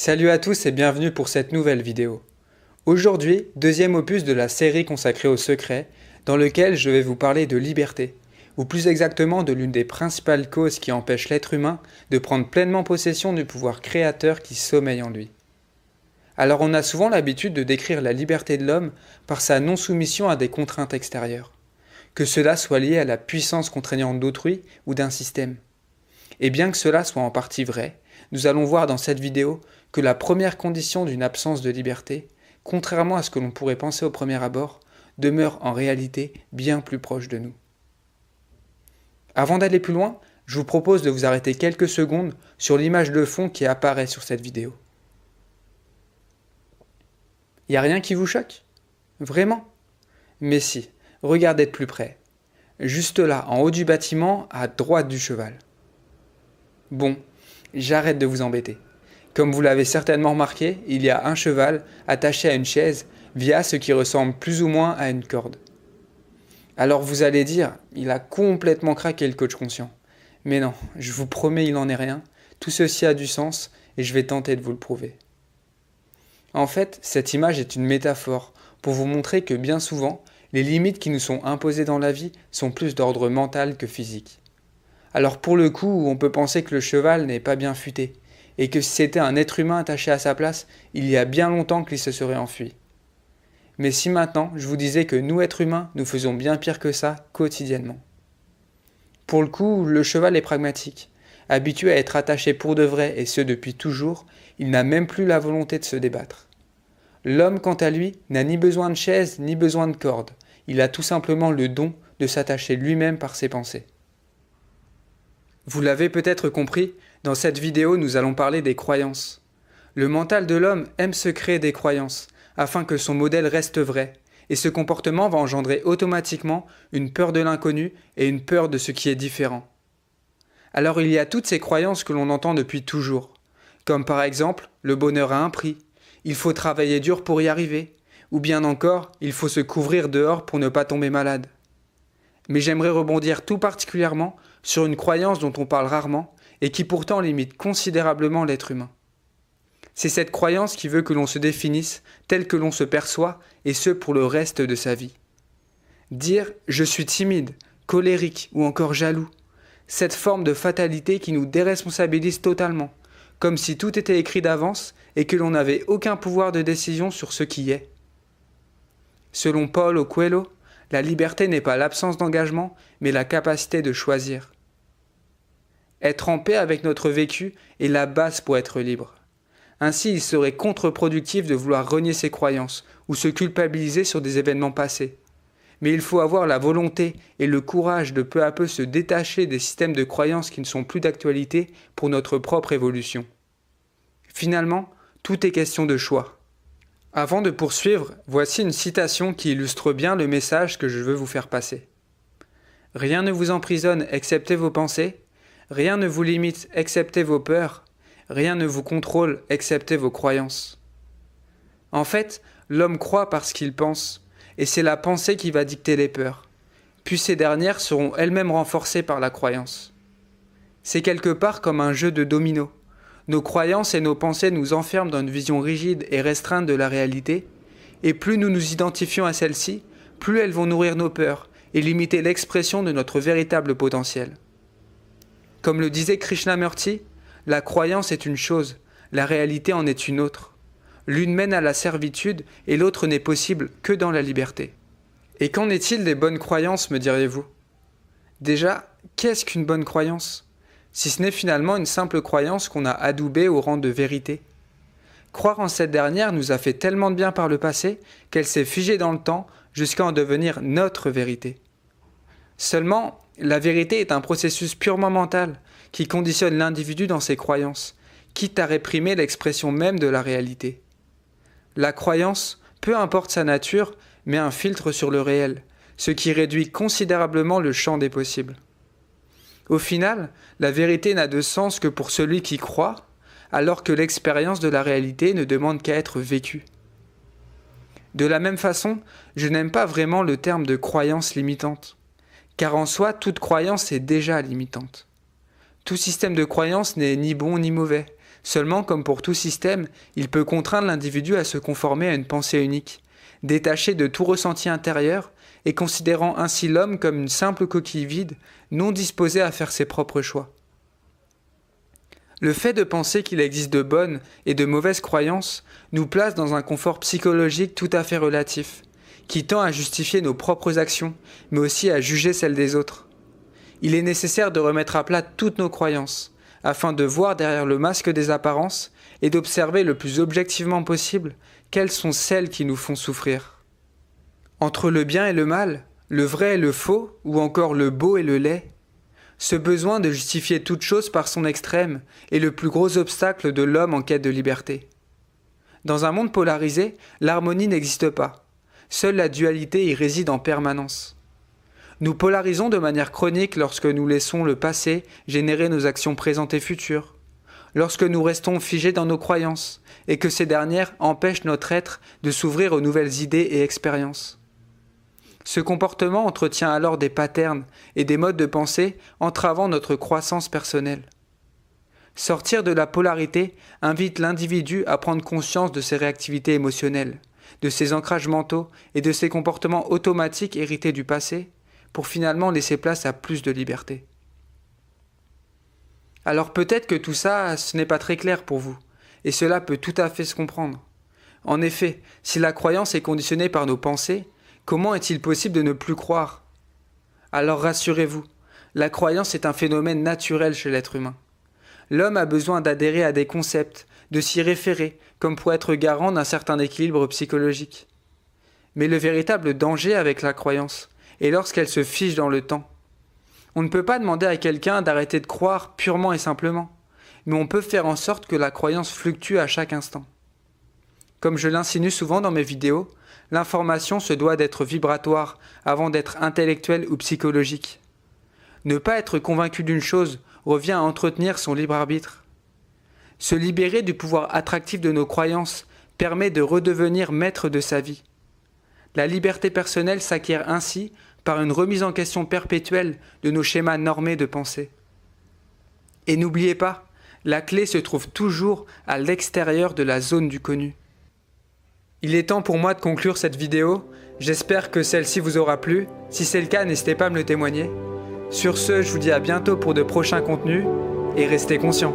Salut à tous et bienvenue pour cette nouvelle vidéo. Aujourd'hui, deuxième opus de la série consacrée au secret, dans lequel je vais vous parler de liberté, ou plus exactement de l'une des principales causes qui empêchent l'être humain de prendre pleinement possession du pouvoir créateur qui sommeille en lui. Alors on a souvent l'habitude de décrire la liberté de l'homme par sa non-soumission à des contraintes extérieures, que cela soit lié à la puissance contraignante d'autrui ou d'un système. Et bien que cela soit en partie vrai, nous allons voir dans cette vidéo que la première condition d'une absence de liberté, contrairement à ce que l'on pourrait penser au premier abord, demeure en réalité bien plus proche de nous. Avant d'aller plus loin, je vous propose de vous arrêter quelques secondes sur l'image de fond qui apparaît sur cette vidéo. Y a rien qui vous choque ? Vraiment ? Mais si, regardez de plus près. Juste là, en haut du bâtiment, à droite du cheval. Bon, j'arrête de vous embêter. Comme vous l'avez certainement remarqué, il y a un cheval attaché à une chaise via ce qui ressemble plus ou moins à une corde. Alors vous allez dire, il a complètement craqué le coach conscient. Mais non, je vous promets, il n'en est rien. Tout ceci a du sens et je vais tenter de vous le prouver. En fait, cette image est une métaphore pour vous montrer que bien souvent, les limites qui nous sont imposées dans la vie sont plus d'ordre mental que physique. Alors pour le coup, on peut penser que le cheval n'est pas bien futé, et que si c'était un être humain attaché à sa place, il y a bien longtemps qu'il se serait enfui. Mais si maintenant, je vous disais que nous, êtres humains, nous faisons bien pire que ça quotidiennement. Pour le coup, le cheval est pragmatique. Habitué à être attaché pour de vrai, et ce depuis toujours, il n'a même plus la volonté de se débattre. L'homme, quant à lui, n'a ni besoin de chaise, ni besoin de corde. Il a tout simplement le don de s'attacher lui-même par ses pensées. Vous l'avez peut-être compris, dans cette vidéo, nous allons parler des croyances. Le mental de l'homme aime se créer des croyances, afin que son modèle reste vrai, et ce comportement va engendrer automatiquement une peur de l'inconnu et une peur de ce qui est différent. Alors il y a toutes ces croyances que l'on entend depuis toujours, comme par exemple le bonheur a un prix, il faut travailler dur pour y arriver, ou bien encore il faut se couvrir dehors pour ne pas tomber malade. Mais j'aimerais rebondir tout particulièrement sur une croyance dont on parle rarement et qui pourtant limite considérablement l'être humain. C'est cette croyance qui veut que l'on se définisse tel que l'on se perçoit et ce pour le reste de sa vie. Dire « je suis timide, colérique ou encore jaloux », cette forme de fatalité qui nous déresponsabilise totalement, comme si tout était écrit d'avance et que l'on n'avait aucun pouvoir de décision sur ce qui est. Selon Paulo Coelho, la liberté n'est pas l'absence d'engagement, mais la capacité de choisir. Être en paix avec notre vécu est la base pour être libre. Ainsi, il serait contre-productif de vouloir renier ses croyances ou se culpabiliser sur des événements passés. Mais il faut avoir la volonté et le courage de peu à peu se détacher des systèmes de croyances qui ne sont plus d'actualité pour notre propre évolution. Finalement, tout est question de choix. Avant de poursuivre, voici une citation qui illustre bien le message que je veux vous faire passer. « Rien ne vous emprisonne excepté vos pensées, rien ne vous limite excepté vos peurs, rien ne vous contrôle excepté vos croyances. » En fait, l'homme croit parce qu'il pense, et c'est la pensée qui va dicter les peurs, puis ces dernières seront elles-mêmes renforcées par la croyance. C'est quelque part comme un jeu de dominos. Nos croyances et nos pensées nous enferment dans une vision rigide et restreinte de la réalité, et plus nous nous identifions à celle-ci, plus elles vont nourrir nos peurs et limiter l'expression de notre véritable potentiel. Comme le disait Krishnamurti, la croyance est une chose, la réalité en est une autre. L'une mène à la servitude et l'autre n'est possible que dans la liberté. Et qu'en est-il des bonnes croyances, me diriez-vous ? Déjà, qu'est-ce qu'une bonne croyance ? Si ce n'est finalement une simple croyance qu'on a adoubée au rang de vérité. Croire en cette dernière nous a fait tellement de bien par le passé qu'elle s'est figée dans le temps jusqu'à en devenir notre vérité. Seulement, la vérité est un processus purement mental qui conditionne l'individu dans ses croyances, quitte à réprimer l'expression même de la réalité. La croyance, peu importe sa nature, met un filtre sur le réel, ce qui réduit considérablement le champ des possibles. Au final, la vérité n'a de sens que pour celui qui croit, alors que l'expérience de la réalité ne demande qu'à être vécue. De la même façon, je n'aime pas vraiment le terme de croyance limitante, car en soi, toute croyance est déjà limitante. Tout système de croyance n'est ni bon ni mauvais, Seulement, comme pour tout système, il peut contraindre l'individu à se conformer à une pensée unique, détachée de tout ressenti intérieur et considérant ainsi l'homme comme une simple coquille vide, non disposée à faire ses propres choix. Le fait de penser qu'il existe de bonnes et de mauvaises croyances nous place dans un confort psychologique tout à fait relatif, qui tend à justifier nos propres actions, mais aussi à juger celles des autres. Il est nécessaire de remettre à plat toutes nos croyances, afin de voir derrière le masque des apparences et d'observer le plus objectivement possible quelles sont celles qui nous font souffrir. Entre le bien et le mal, le vrai et le faux, ou encore le beau et le laid, ce besoin de justifier toute chose par son extrême est le plus gros obstacle de l'homme en quête de liberté. Dans un monde polarisé, l'harmonie n'existe pas. Seule la dualité y réside en permanence. Nous polarisons de manière chronique lorsque nous laissons le passé générer nos actions présentes et futures, lorsque nous restons figés dans nos croyances et que ces dernières empêchent notre être de s'ouvrir aux nouvelles idées et expériences. Ce comportement entretient alors des patterns et des modes de pensée entravant notre croissance personnelle. Sortir de la polarité invite l'individu à prendre conscience de ses réactivités émotionnelles, de ses ancrages mentaux et de ses comportements automatiques hérités du passé, pour finalement laisser place à plus de liberté. Alors peut-être que tout ça, ce n'est pas très clair pour vous, et cela peut tout à fait se comprendre. En effet, si la croyance est conditionnée par nos pensées, comment est-il possible de ne plus croire ? Alors rassurez-vous, la croyance est un phénomène naturel chez l'être humain. L'homme a besoin d'adhérer à des concepts, de s'y référer, comme pour être garant d'un certain équilibre psychologique. Mais le véritable danger avec la croyance est lorsqu'elle se fige dans le temps. On ne peut pas demander à quelqu'un d'arrêter de croire purement et simplement, mais on peut faire en sorte que la croyance fluctue à chaque instant. Comme je l'insinue souvent dans mes vidéos, l'information se doit d'être vibratoire avant d'être intellectuelle ou psychologique. Ne pas être convaincu d'une chose revient à entretenir son libre arbitre. Se libérer du pouvoir attractif de nos croyances permet de redevenir maître de sa vie. La liberté personnelle s'acquiert ainsi par une remise en question perpétuelle de nos schémas normés de pensée. Et n'oubliez pas, la clé se trouve toujours à l'extérieur de la zone du connu. Il est temps pour moi de conclure cette vidéo, j'espère que celle-ci vous aura plu, si c'est le cas n'hésitez pas à me le témoigner. Sur ce, je vous dis à bientôt pour de prochains contenus, et restez conscients.